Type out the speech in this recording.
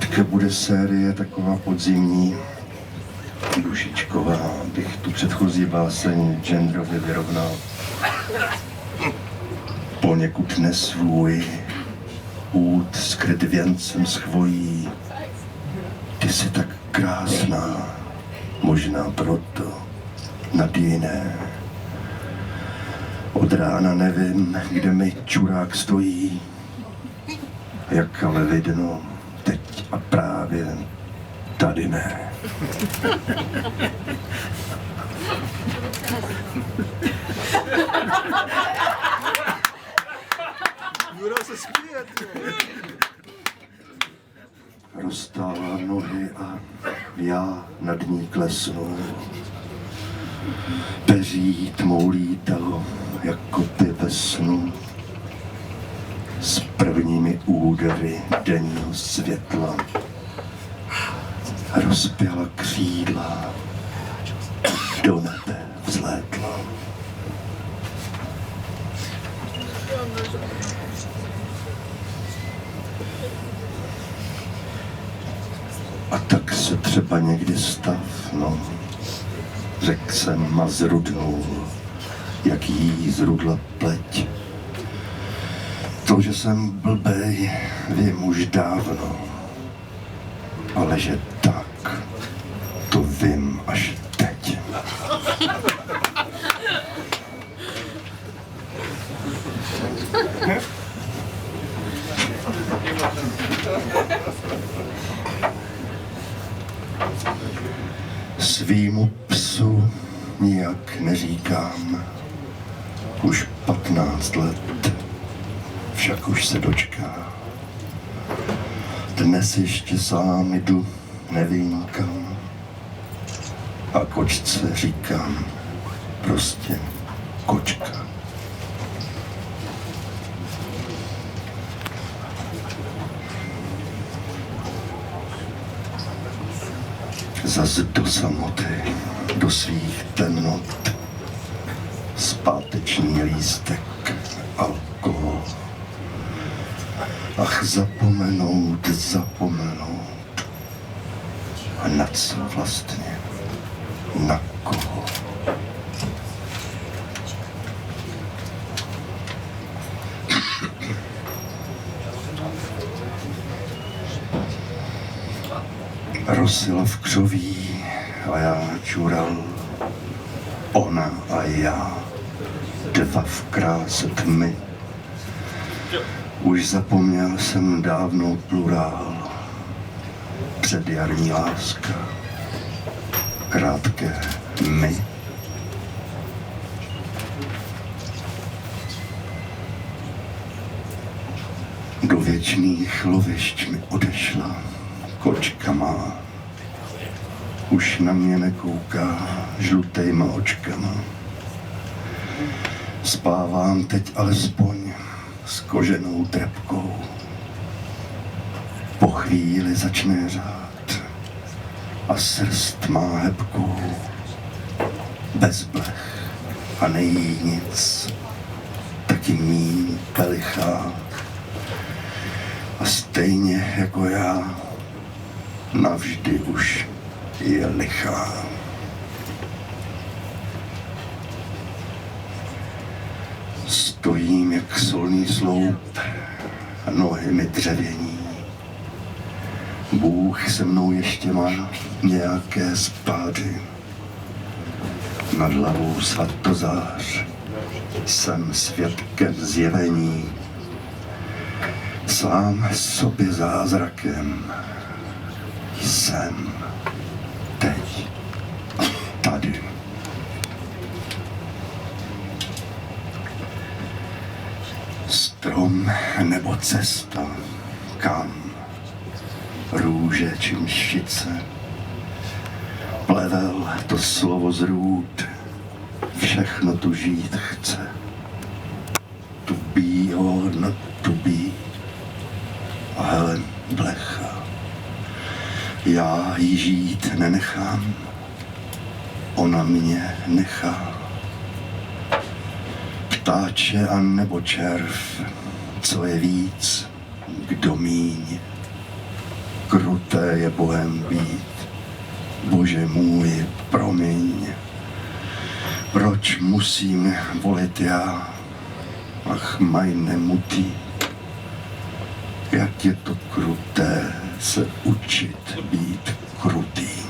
Teďka bude série taková podzimní, dušičková, bych tu předchozí báseň genderově vyrovnal. Poněkud nesvůj, út skryt věncem schvojí. Ty jsi tak krásná, možná proto nad jiné. Od rána nevím, kde mi čurák stojí, jak ale vidno teď a právě tady ne. Jura se spije, Roztává nohy a já nad ní klesnu. Peří tmou lítalo jako ty ve snu. S prvními údery denního světla rozpěla křídla, do nebe vzlétla. A tak se třeba někdy stav, no, řekl jsem a zrudnul, jak jí zrudla pleť. To, že jsem blbej, vím už dávno, ale že tak, to vím až teď. Svýmu psu nijak neříkám, už 15 let, však už se dočká. Dnes ještě sám jdu, nevím kam, a kočce říkám, prostě kočka. Zas do samoty, do svých temnot, zpáteční lístek, alkohol. Ach, zapomenout. A na co vlastně? Na koho? Rosila v křoví a já čural, ona a já, dva v kráse tmy. Už zapomněl jsem dávno plurál, předjarní láska, krátké my. Do věčných lovišť mi odešla kočka má. Už na mě nekouká žlutejma očkama. Spávám teď alespoň s koženou trepkou. Po chvíli začne řád a srst má hebkou. Bez blech a nejí nic, taky míň pelichá. A stejně jako já, navždy už je lichá. Stojím jak solný sloup, nohy mi dřevění. Bůh se mnou ještě má nějaké spády. Nad hlavou svatozář, jsem svědkem zjevení. Sám sobě zázrakem jsem teď tady. Strom nebo cesta, kam? Růže či mšice? Plevel to slovo z růd, všechno tu žít chce. To be or not to be. A hele, blecha, já jí žít nenechám, ona mě nechá. Ptáče a nebo červ, co je víc, kdo míň. kruté je Bohem být. Bože můj, promiň. Proč musím volit já? Ach, majne mutý. Jak je to kruté se učit být krutý.